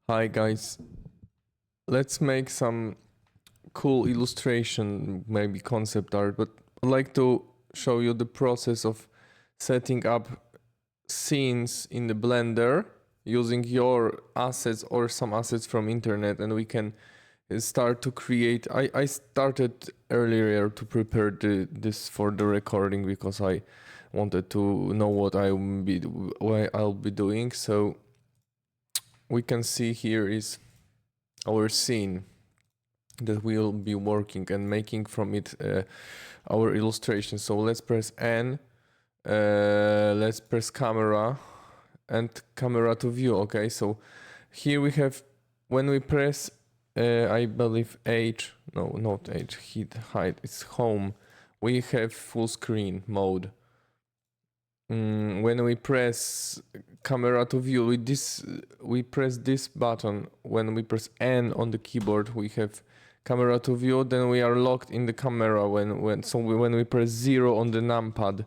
Hi guys, let's make some cool illustration, maybe concept art, but I'd like to show you the process of setting up scenes in the Blender using your assets or some assets from internet, and we can start to create. I started earlier to prepare this for the recording because I wanted to know what I'll be doing. So we can see here is our scene that we'll be working and making from it our illustration. So let's press N, let's press camera and camera to view. Okay, so here we have, when we press I believe H, no, not H, hide, it's home, we have full screen mode. When we press camera to view, we press this button. When we press N on the keyboard, we have camera to view. Then we are locked in the camera. When we press 0 on the numpad,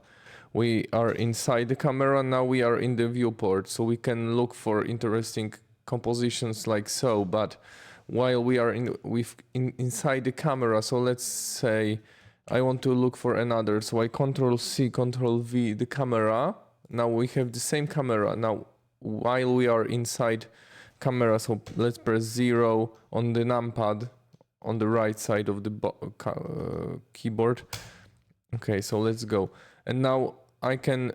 we are inside the camera. Now we are in the viewport, so we can look for interesting compositions like so. But while we are inside the camera, so let's say I want to look for another, so I Control C, Control V the camera. Now we have the same camera. Now while we are inside camera, so let's press 0 on the numpad on the right side of the keyboard. Okay, so let's go. And now I can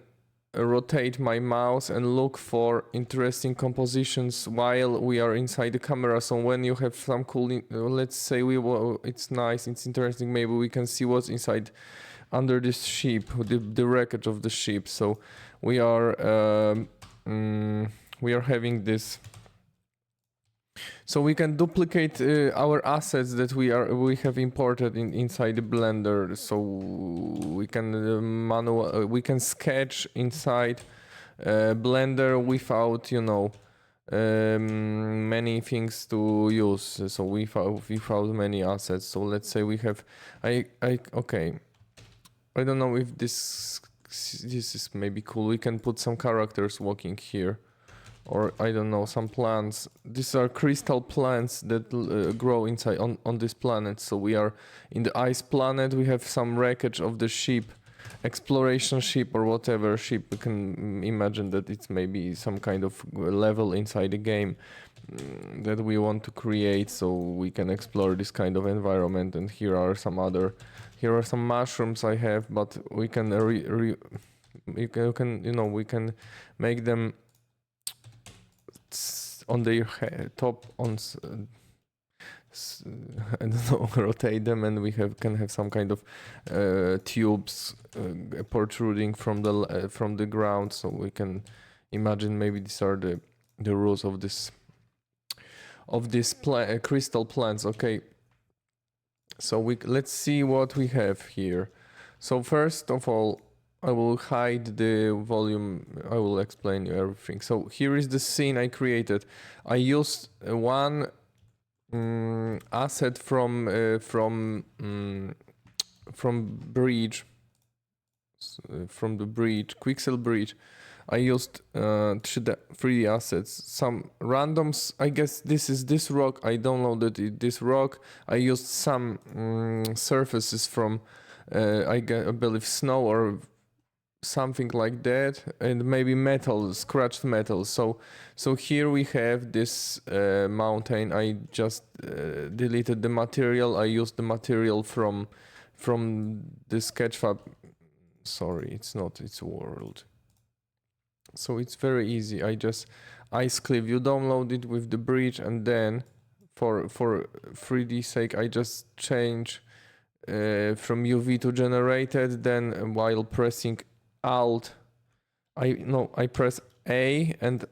rotate my mouse and look for interesting compositions while we are inside the camera. So when you have some cool, let's say it's nice, it's interesting, maybe we can see what's inside under this ship, the wreckage of the ship. So we are having this. So we can duplicate our assets that we have imported inside the Blender. So we can we can sketch inside Blender without many things to use. So without many assets. So let's say we have okay. I don't know if this is maybe cool. We can put some characters walking here. Or I don't know, some plants. These are crystal plants that grow inside on this planet. So we are in the ice planet. We have some wreckage of the ship, exploration ship or whatever ship. We can imagine that it's maybe some kind of level inside the game that we want to create, so we can explore this kind of environment. And here are some mushrooms I have, but we can we can make them on their top on I don't know, rotate them, and we can have some kind of tubes protruding from the ground. So we can imagine maybe these are the rules of this crystal plants. Okay, so let's see what we have here. So first of all, I will hide the volume. I will explain you everything. So here is the scene I created. I used one asset from bridge, from the bridge, Quixel bridge. I used 3D assets, some randoms. I guess this is this rock. I downloaded this rock. I used some surfaces from I believe snow or something like that, and maybe metal, scratched metal. So here we have this mountain. I just deleted the material. I used the material from the Sketchfab. Sorry, it's not, it's world. So it's very easy. I just ice clip. You download it with the bridge, and then for 3D sake, I just change from UV to generated. Then while pressing Alt, I press A and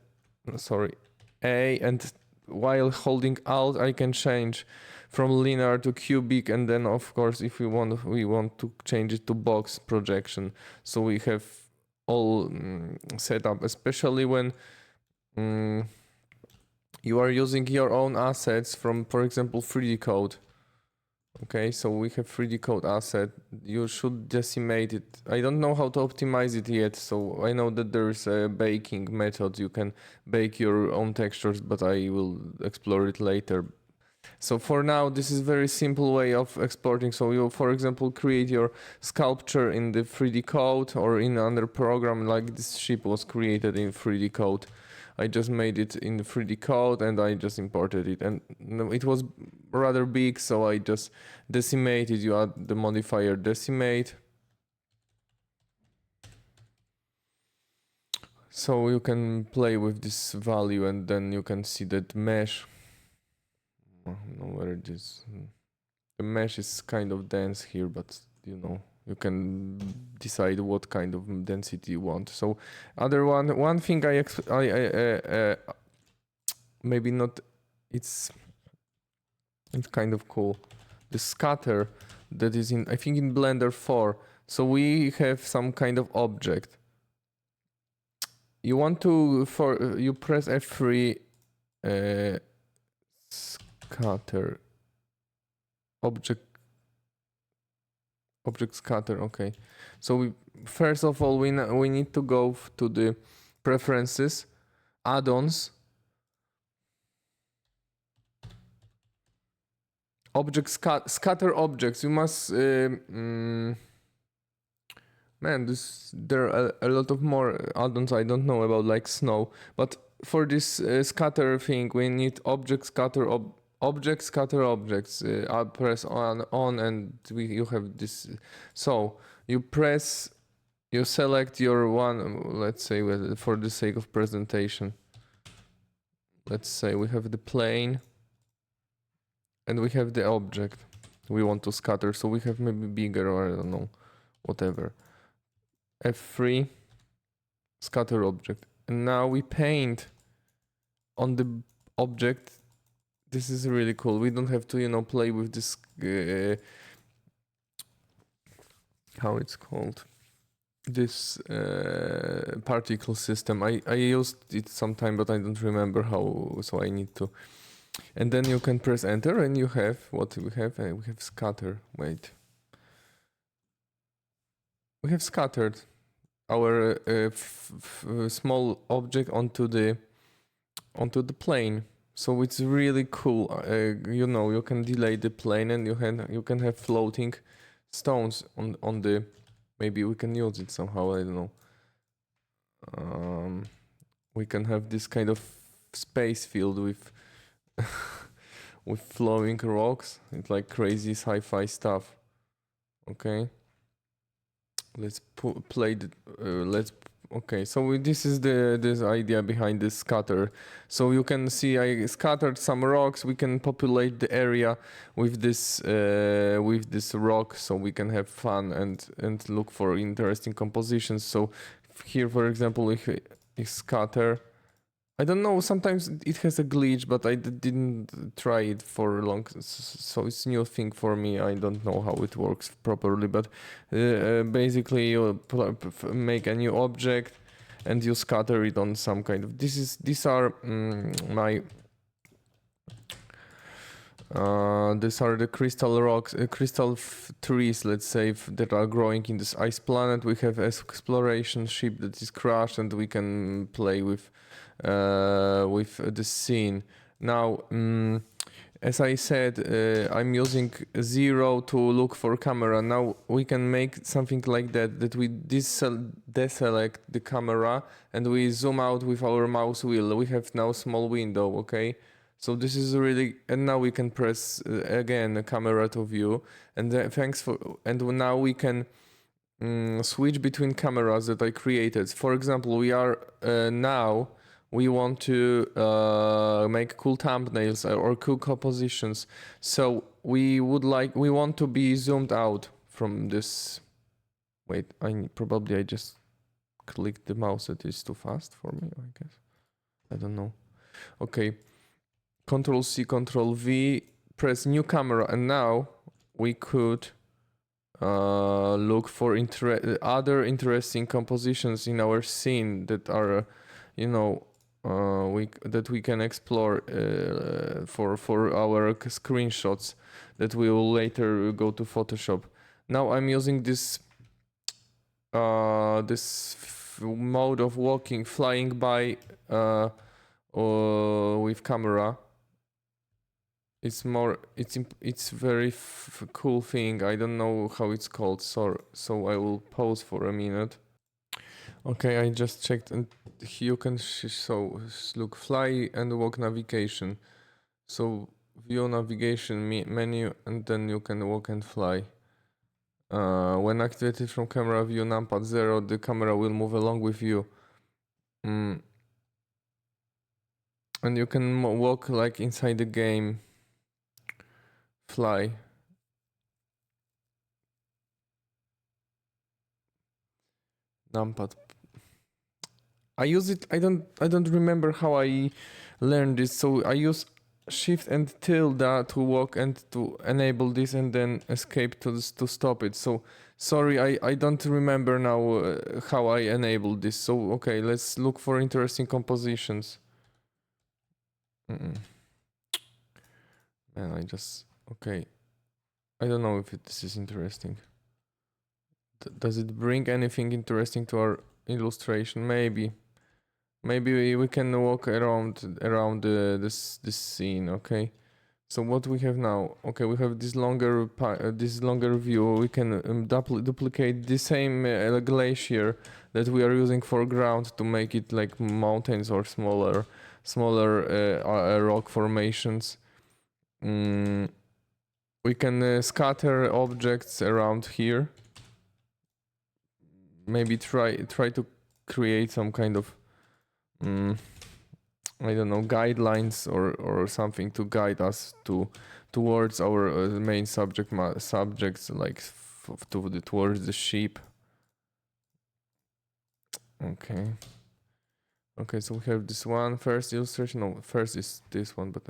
while holding Alt, I can change from linear to cubic, and then of course if we want to change it to box projection. So we have all set up, especially when you are using your own assets from, for example, 3D code. Okay, so we have 3D code asset. You should decimate it. I don't know how to optimize it yet, so I know that there is a baking method. You can bake your own textures, but I will explore it later. So for now, this is very simple way of exporting. So you, for example, create your sculpture in the 3D code or in another program, like this ship was created in 3D code. I just made it in the 3D code and I just imported it, and it was rather big, so I just decimated. You add the modifier decimate. So you can play with this value and then you can see that mesh. I don't know where it is. The mesh is kind of dense here, but you know, you can decide what kind of density you want. So other one thing maybe not, it's kind of cool. The scatter that is in, I think in Blender 4. So we have some kind of object. You want to, you press F3, scatter, object scatter. Okay, so we first of all we need to go to the preferences, add-ons, scatter objects. You must man, there are a lot of more add-ons I don't know about, like snow, but for this scatter thing we need object scatter object scatter objects. I press on and you have this. So you press, you select your one, let's say for the sake of presentation, let's say we have the plane and we have the object we want to scatter, so we have maybe bigger or I don't know, whatever. F3, scatter object, and now we paint on the object. This is really cool. We don't have to, you know, play with this how it's called, this particle system. I used it sometime, but I don't remember how, so I need to. And then you can press enter and you have what we have. We have scatter. Wait, we have scattered our small object onto the plane. So it's really cool. You know, you can delay the plane and you can have floating stones on the, maybe we can use it somehow, I don't know. We can have this kind of space filled with with flowing rocks. It's like crazy sci-fi stuff. Okay, let's play the okay, so this is this idea behind this scatter. So you can see I scattered some rocks. We can populate the area with this rock, so we can have fun and look for interesting compositions. So here, for example, if we scatter, I don't know, sometimes it has a glitch, but I didn't try it for long, so it's a new thing for me. I don't know how it works properly, but basically you make a new object and you scatter it on some kind of, these are my these are the crystal rocks, crystal trees, let's say, that are growing in this ice planet. We have exploration ship that is crashed, and we can play with the scene. Now, as I said, I'm using 0 to look for camera. Now we can make something like that we deselect the camera and we zoom out with our mouse wheel. We have now small window, okay? So this is really, and now we can press again camera to view, and now we can switch between cameras that I created. For example, we are now we want to make cool thumbnails or cool compositions. So we want to be zoomed out from this. Wait, I just clicked the mouse. It is too fast for me, I guess. I don't know. Okay. Control C, Control V, press new camera, and now we could look for other interesting compositions in our scene that are, you know, that we can explore for our screenshots that we will later go to Photoshop. Now I'm using this mode of walking, flying by with camera. It's very cool thing. I don't know how it's called, so I will pause for a minute. Okay, I just checked, and you can look, fly and walk navigation. So view navigation menu, and then you can walk and fly. When activated from camera view numpad 0, the camera will move along with you. And you can walk like inside the game. Fly. Numpad. I use it. I don't remember how I learned this. So I use shift and tilde to walk and to enable this, and then escape to stop it. So sorry, I don't remember now how I enabled this. So okay, let's look for interesting compositions. Man, okay. I don't know if this is interesting. Does it bring anything interesting to our illustration? Maybe we can walk around this scene. Okay, so what we have now? Okay, we have this longer view. We can duplicate the same glacier that we are using for ground to make it like mountains or smaller rock formations. We can scatter objects around here. Maybe try to create some kind of I don't know, guidelines or something to guide us towards our main subjects, like towards the sheep. Okay, so we have this one first illustration. No, first is this one, but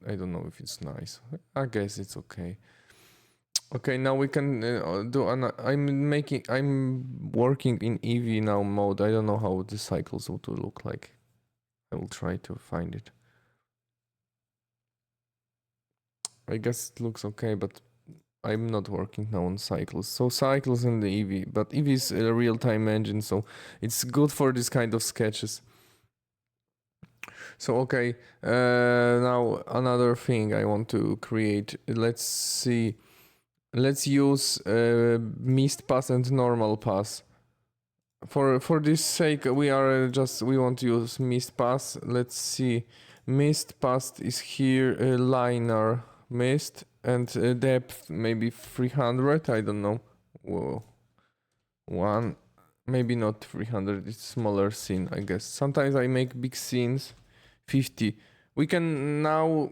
I don't know if it's nice. I guess it's okay. Okay, now we can do I'm working in EV now mode. I don't know how the cycles would look like. I will try to find it. I guess it looks okay, but I'm not working now on cycles. So cycles and the EV, but EV is a real-time engine, so it's good for this kind of sketches. So okay, now another thing I want to create. Let's see. Let's use mist pass and normal pass. For this sake, we want to use mist pass. Let's see. Mist pass is here, liner mist, and depth maybe 300. I don't know. Whoa. One, maybe not 300. It's smaller scene, I guess. Sometimes I make big scenes. 50. We can now.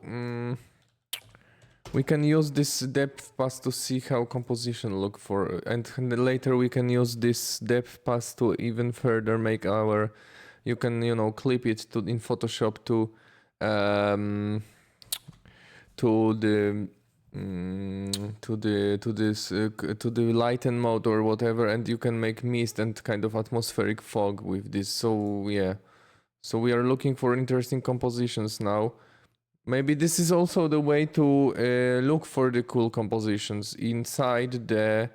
We can use this depth pass to see how composition look for, and later we can use this depth pass to even further make our. You can clip it in Photoshop to the lighten mode or whatever, and you can make mist and kind of atmospheric fog with this. So yeah, so we are looking for interesting compositions now. Maybe this is also the way to look for the cool compositions inside the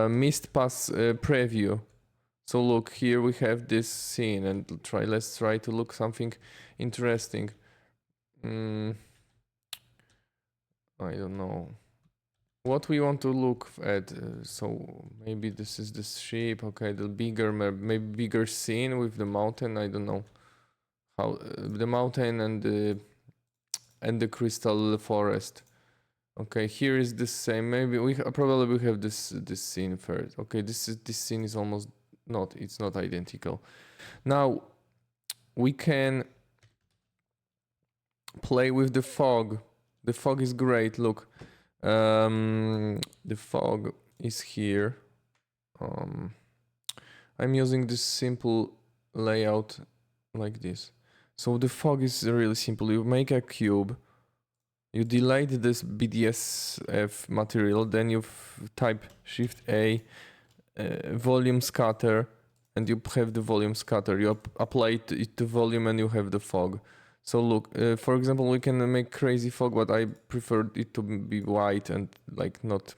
mist pass preview. So look, here we have this scene, and let's try to look something interesting. I don't know what we want to look at. So maybe this is this shape. Okay, the maybe bigger scene with the mountain. I don't know how the mountain and the crystal forest. Okay, here is the same. Maybe we probably have this scene first. Okay, this scene is almost not. It's not identical. Now we can play with the fog. The fog is great. Look, the fog is here. I'm using this simple layout like this. So the fog is really simple. You make a cube, you delete this BDSF material, then you type Shift A, volume scatter, and you have the volume scatter. You apply it to volume and you have the fog. So look, for example, we can make crazy fog, but I prefer it to be white and like not.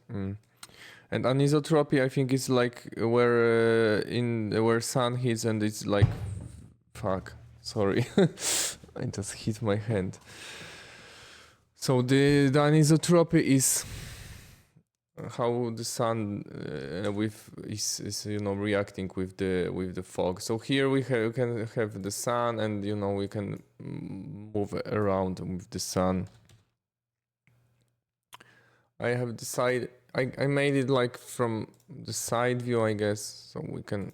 And anisotropy, I think, is like where sun hits and it's like, fuck. Sorry, I just hit my hand. So the anisotropy is how the sun is reacting with the fog. So here we can have the sun, and we can move around with the sun. I have decided I made it like from the side view, I guess, so we can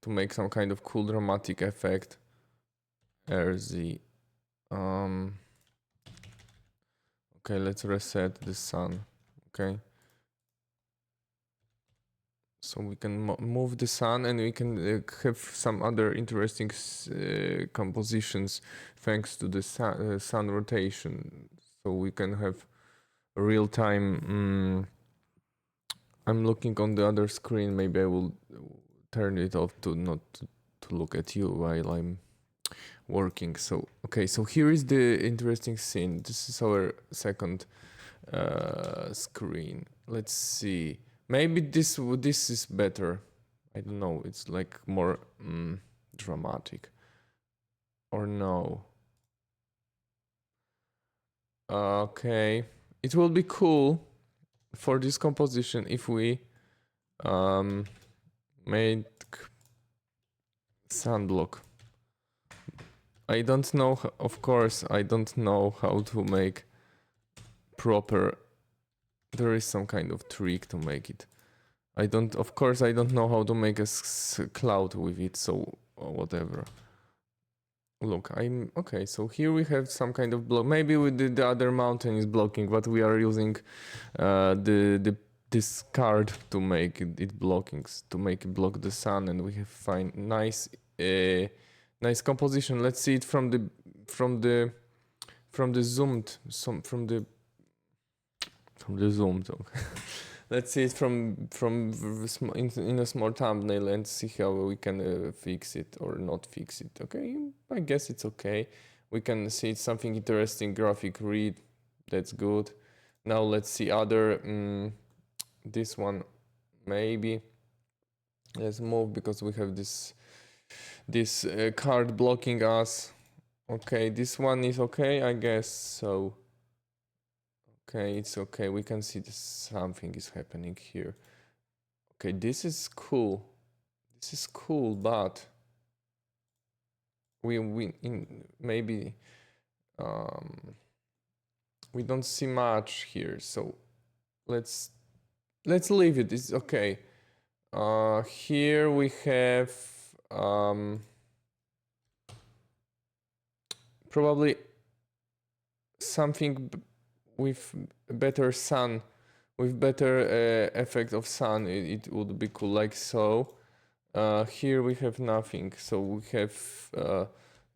to make some kind of cool dramatic effect. RZ. Okay, let's reset the sun. Okay. So we can move the sun, and we can have some other interesting compositions thanks to the sun rotation. So we can have real time. I'm looking on the other screen. Maybe I will turn it off to not to look at you while I'm working. So okay, so here is the interesting scene. This is our second screen. Let's see. Maybe this is better. I don't know. It's like more dramatic. Or no. Okay. It will be cool for this composition if we make sunblock. I don't know, of course, I don't know how to make proper. There is some kind of trick to make it. I don't know how to make a cloud with it, so whatever. Look, okay, so here we have some kind of block. Maybe the other mountain is blocking, but we are using this card to make it blocking, to make it block the sun, and we have find nice composition. Let's see it from the zoomed Let's see it in a small thumbnail and see how we can fix it or not fix it. Okay, I guess it's okay. We can see it's something interesting, graphic read. That's good. Now let's see other. This one maybe. Let's move because we have this card blocking us. Okay, this one is okay, I guess so. Okay, it's okay. We can see something is happening here. Okay, this is cool. This is cool, but maybe we don't see much here. So let's leave it. It's okay. Here we have probably something with better sun, with better effect of sun. It would be cool, like so. Here we have nothing, so we have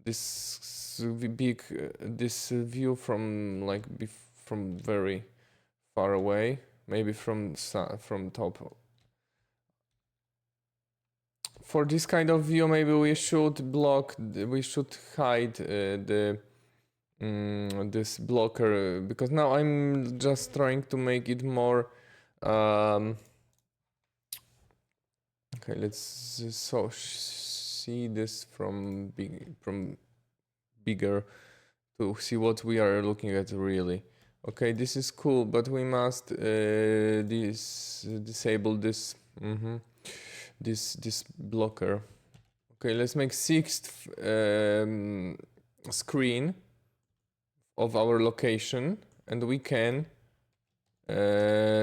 this big this view from from very far away, maybe from top. For this kind of view, maybe we should hide this blocker, because now I'm just trying to make it more. Okay, let's see this from bigger to see what we are looking at really. Okay, this is cool, but we must disable this this blocker. Okay, let's make sixth screen of our location, and we can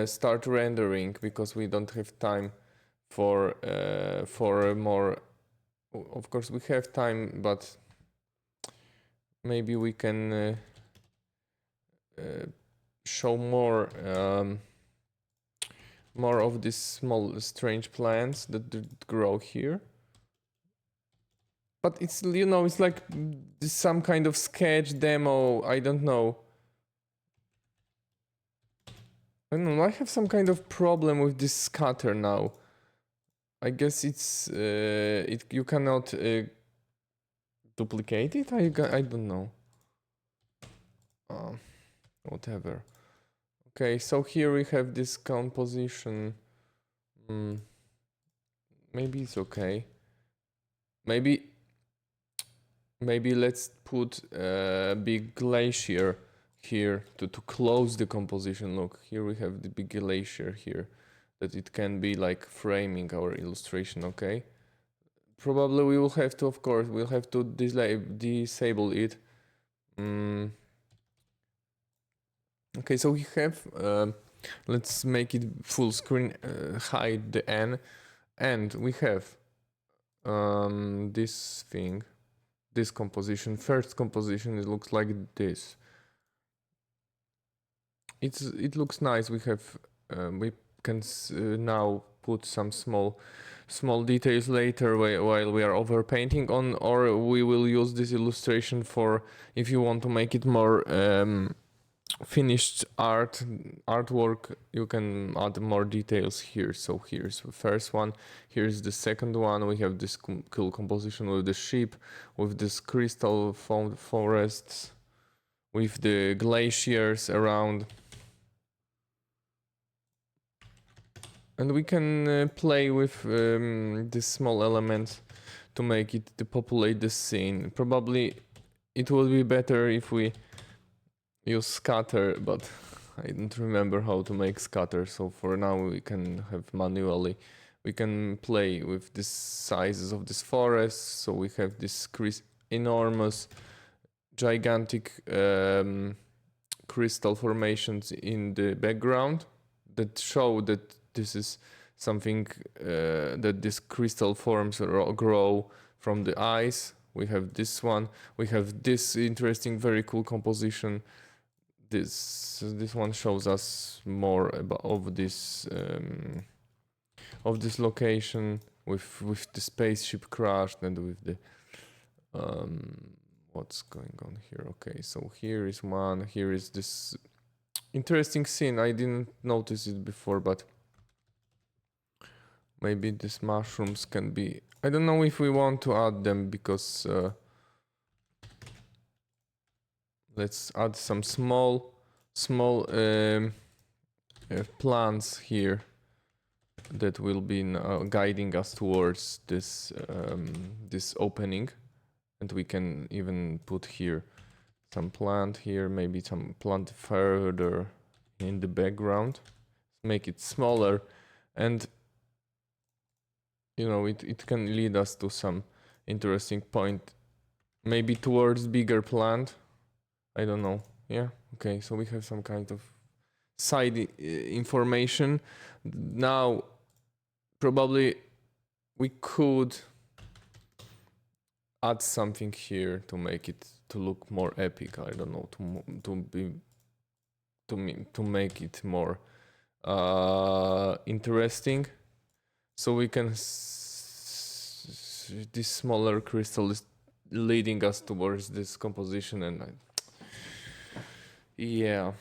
start rendering because we don't have time for more. Of course we have time, but maybe we can show more of these small strange plants that grow here. But it's, it's like some kind of sketch demo. I don't know. I don't know. I have some kind of problem with this scatter now. I guess it's you cannot duplicate it. I don't know. Whatever. Okay, so here we have this composition. Maybe it's okay. Maybe let's put a big glacier here to close the composition. Look, here we have the big glacier here, that it can be like framing our illustration. Okay, probably we will have to, of course, we'll have to disable it. Okay, so we have let's make it full screen, hide the N, and we have this thing, this composition. First composition, it looks like this. It looks nice. We have we can now put some small details later while we are overpainting on, or we will use this illustration for if you want to make it more finished artwork. You can add more details here. So here's the first one, here's the second one. We have this cool composition with the sheep, with this crystal forests, with the glaciers around, and we can play with these small elements to make it to populate the scene. Probably it will be better if we use scatter, but I don't remember how to make scatter, so for now we can have manually. We can play with the sizes of this forest, so we have this enormous, gigantic crystal formations in the background that show that this is something that this crystal forms grow from the ice. We have this one. We have this interesting, very cool composition. This one shows us more of this location with the spaceship crashed and with the what's going on here. Okay, so here is one. Here is this interesting scene. I didn't notice it before, but maybe these mushrooms can be. I don't know if we want to add them because let's add some small plants here that will be guiding us towards this this opening, and we can even put here some plant here, maybe some plant further in the background, make it smaller, and you know it can lead us to some interesting point, maybe towards bigger plant. I don't know. Yeah, okay, so we have some kind of side information. Now probably we could add something here to make it to look more epic. I don't know, to make it more interesting. So we can this smaller crystal is leading us towards this composition, and yeah,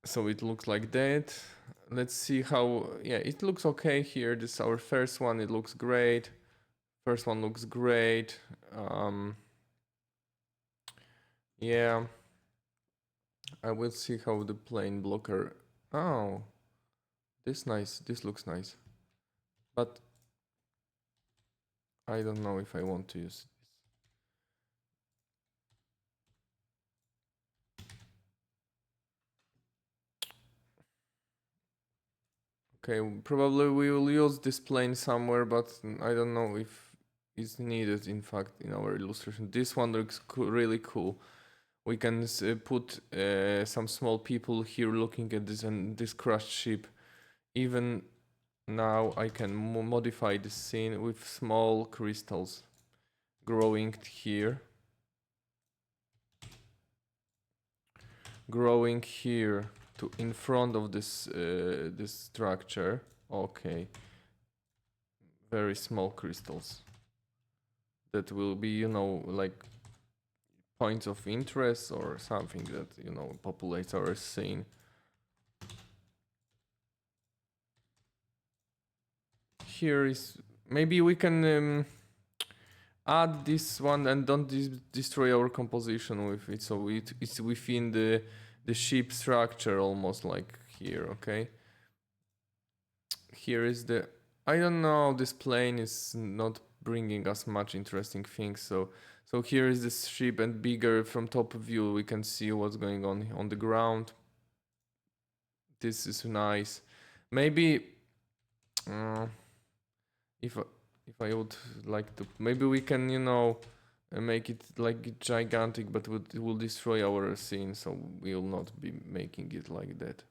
so it looks like that. Let's see how. Yeah, it looks okay here. This is our first one. It looks great. First one looks great. Yeah, I will see how the plane blocker. Oh, this nice. This looks nice, but I don't know if I want to use it. Okay, probably we will use this plane somewhere, but I don't know if it's needed, in fact, in our illustration. This one looks really cool. We can put some small people here looking at this and this crushed ship. Even now I can modify the scene with small crystals growing here. Growing here to in front of this this structure. Okay, very small crystals that will be, you know, like points of interest or something that, you know, populates our scene. Here is maybe we can add this one and don't destroy our composition with it, so it's within the ship structure, almost like here. Okay, here is the, I don't know, this plane is not bringing us much interesting things, so here is this ship, and bigger from top view we can see what's going on the ground. This is nice. Maybe if I would like to, maybe we can, you know, make it like gigantic, but it will destroy our scene, so we will not be making it like that.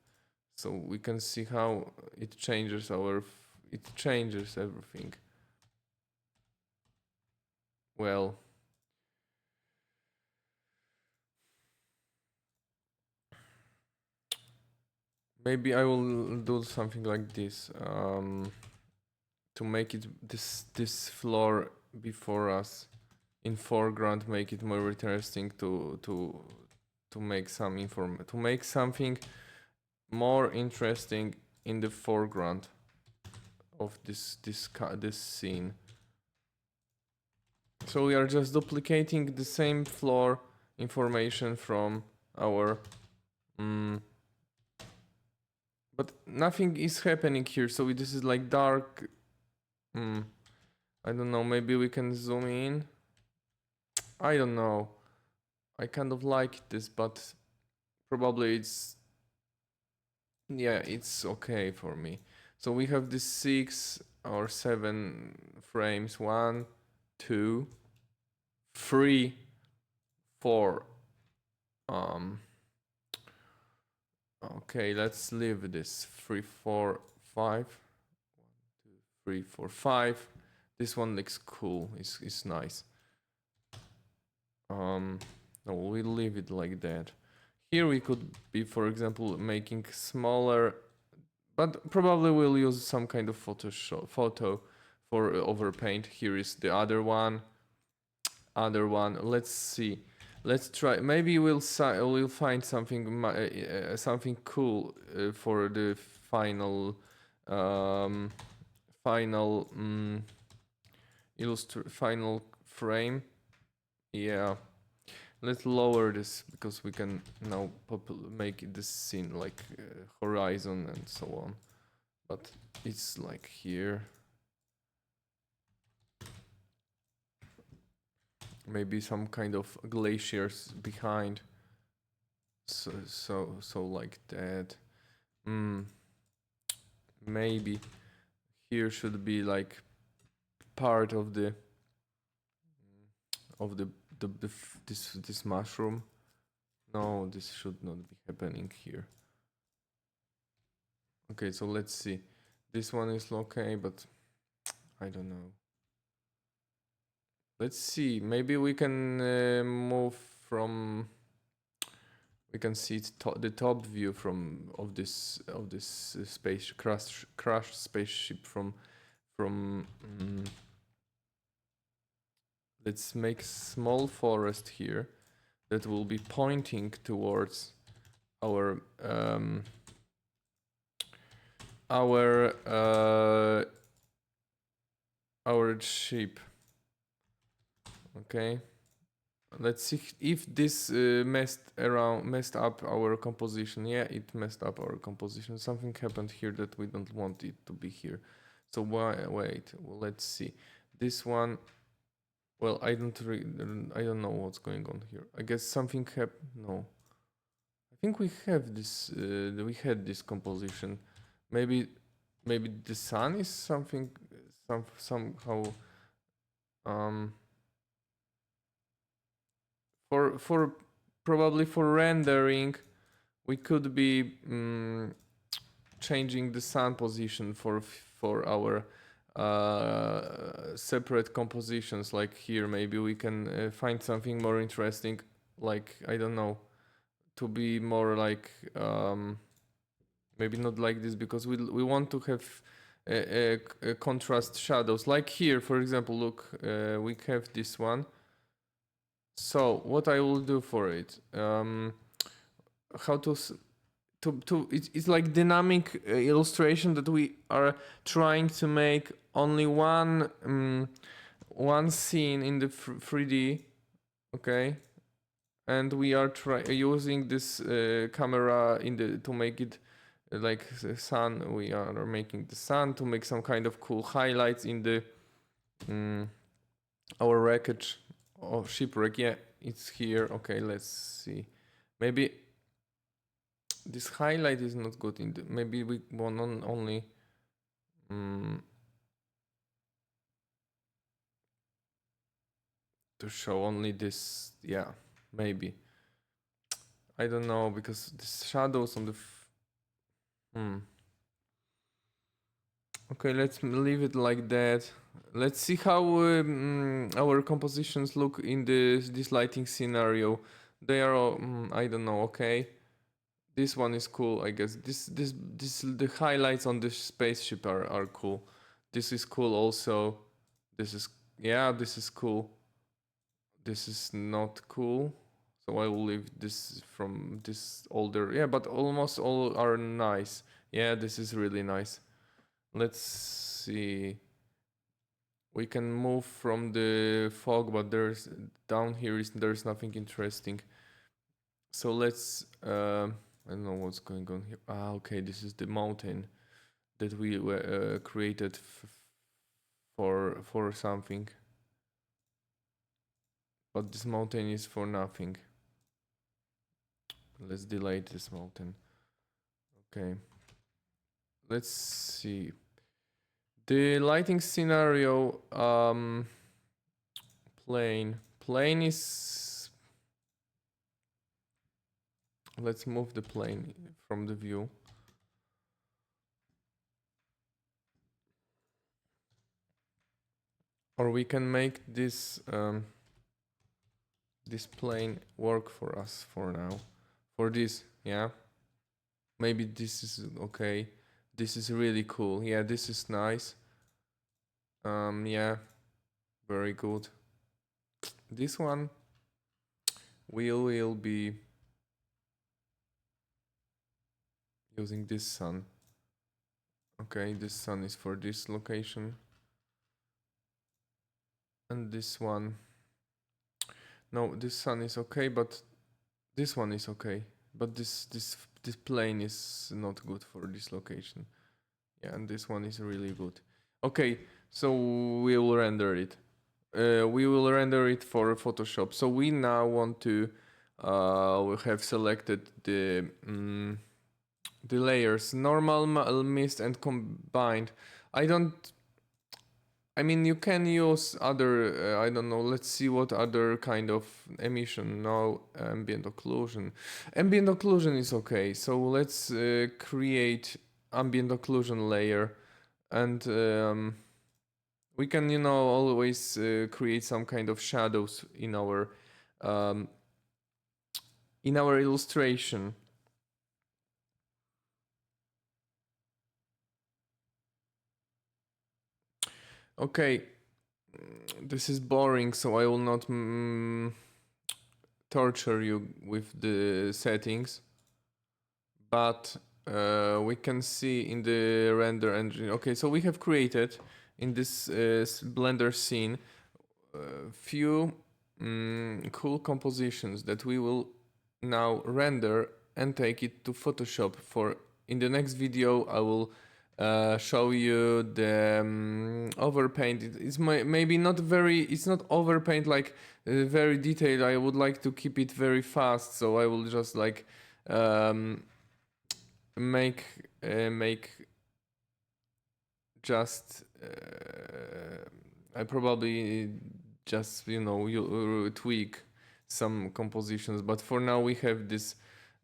So we can see how it changes it changes everything. Well, maybe I will do something like this to make it this floor before us in foreground, make it more interesting to make to make something more interesting in the foreground of this scene. So we are just duplicating the same floor information from our but nothing is happening here, so this is like dark. I don't know, maybe we can zoom in. I don't know. I kind of like this, but probably it's, yeah, it's okay for me. So we have this 6 or 7 frames. 1, 2, 3, 4. Okay, let's leave this 3, 4, 5. 1, 2, 3, 4, 5. This one looks cool. It's nice. No, we'll leave it like that. Here we could be, for example, making smaller, but probably we'll use some kind of photo for overpaint. Here is the other one. Let's see. Let's try. Maybe we'll find something something cool for the final final frame. Yeah. Let's lower this because we can now make this scene like horizon and so on. But it's like here. Maybe some kind of glaciers behind. So like that. Maybe here should be like part of this mushroom. No, this should not be happening here. Okay, so let's see. This one is okay, but I don't know. Let's see. Maybe we can move from. We can see the top view of this space crashed spaceship from. Let's make small forest here that will be pointing towards our ship. Okay, let's see if this messed up our composition. Yeah, it messed up our composition. Something happened here that we don't want it to be here. So wait, well, let's see. This one, well, I don't know what's going on here. I guess something happened. No, I think we have this. We had this composition. Maybe the sun is something somehow for probably for rendering we could be changing the sun position for our separate compositions. Like here maybe we can find something more interesting, like I don't know, to be more like maybe not like this, because we want to have a contrast shadows, like here for example. Look, we have this one. So what I will do for it, how to it's like dynamic illustration that we are trying to make only one scene in the 3D, okay, and we are using this camera in the to make it like the sun. We are making the sun to make some kind of cool highlights in the our wreckage or shipwreck. Yeah, it's here. Okay, let's see. Maybe this highlight is not good in the, maybe we want only to show only this. Yeah, maybe. I don't know, because the shadows on the okay, let's leave it like that. Let's see how our compositions look in this lighting scenario. They are all, I don't know. Okay, this one is cool. I guess this the highlights on the spaceship are cool. This is cool also. This is, yeah, this is cool. This is not cool. So I will leave this from this older. Yeah, but almost all are nice. Yeah, this is really nice. Let's see. We can move from the fog, but there's down here there's nothing interesting. So let's I don't know what's going on here. Ah, okay, this is the mountain that we created for something. But this mountain is for nothing. Let's delete this mountain. Okay. Let's see. The lighting scenario, plane is, let's move the plane from the view. Or we can make this this plane work for us for now. For this, yeah. Maybe this is okay. This is really cool. Yeah, this is nice. Yeah, very good. This one will be using this sun. Okay, this sun is for this location. And this one, no, this sun is okay, but this one is okay. But this plane is not good for this location. Yeah, and this one is really good. Okay, so we will render it. We will render it for Photoshop. So we now want to we have selected the layers, normal, mist, and combined. I mean, you can use other, I don't know, let's see what other kind of emission. No, ambient occlusion. Ambient occlusion is okay. So let's create ambient occlusion layer. And we can, always create some kind of shadows in our illustration. Okay, this is boring, so I will not torture you with the settings, but we can see in the render engine. Okay, so we have created in this Blender scene few cool compositions that we will now render and take it to Photoshop. For in the next video I will show you the overpaint. It's maybe not very, it's not overpaint like very detailed. I would like to keep it very fast, so I will just like make just I probably just you tweak some compositions, but for now we have this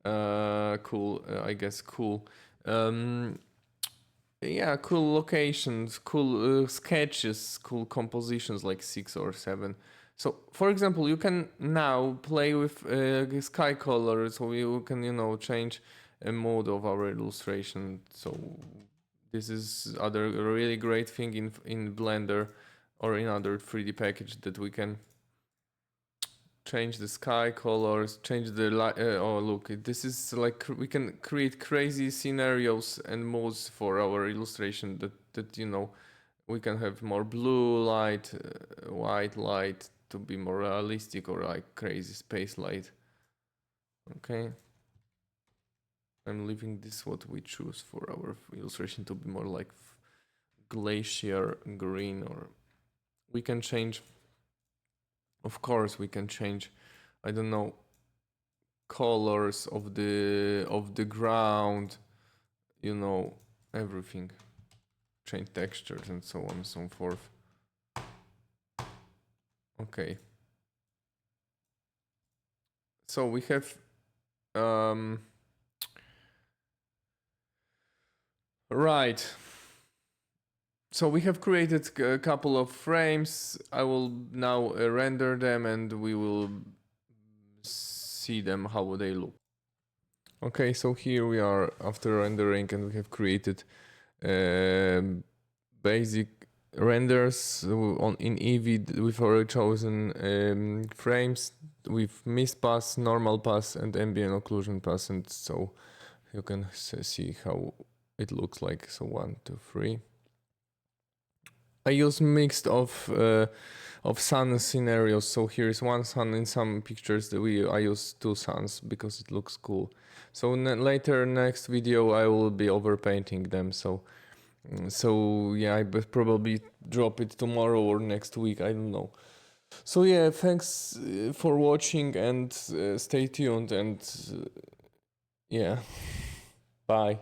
cool I guess cool yeah, cool locations, cool sketches, cool compositions, like 6 or 7. So for example, you can now play with sky color, so you can change a mode of our illustration. So this is other really great thing in Blender or in other 3D package that we can change the sky colors, change the light. Oh, look, this is like we can create crazy scenarios and modes for our illustration. That we can have more blue light, white light to be more realistic, or like crazy space light. Okay. I'm leaving this what we choose for our illustration to be more like glacier green, or we can change. Of course, we can change. I don't know, colors of the ground. Everything. Change textures and so on and so forth. Okay. So we have right. So we have created a couple of frames. I will now render them and we will see them how they look. Okay, so here we are after rendering, and we have created basic renders in Eevee with our chosen frames with mist pass, normal pass, and ambient occlusion pass, and so you can see how it looks like. So 1, 2, 3. I use mixed of sun scenarios. So here is one sun. In some pictures I use 2 suns because it looks cool. So later next video I will be overpainting them. So yeah, I probably drop it tomorrow or next week. I don't know. So yeah, thanks for watching, and stay tuned, and yeah, bye.